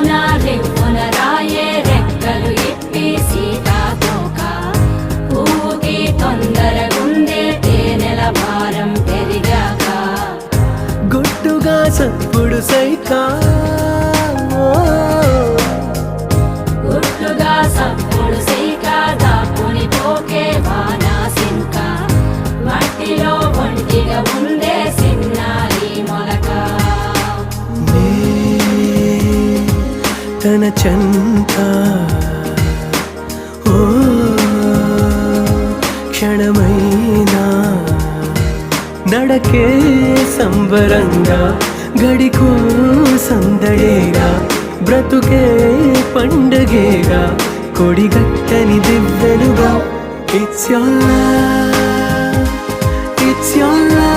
రివ్వున రాయే రెక్కలు ఇప్పి సీతాకోక పువ్వుకి తొందరగుందే తేనెల భారం పెరిగాక గుట్టుగా సప్పుడు సైకా గుట్టుగా సప్పుడు సైక దాపుని పోకే వానా సింక మట్టిలో ఒంటిగా ఉందే సిన్నారి మొలక తన చెంత ఓ క్షణమైనా నడకే సంబరంగా గడికో సందడేగా బ్రతుకే పండగేగా కొడిగట్టని దివ్వెనుగా ఇట్స్ your love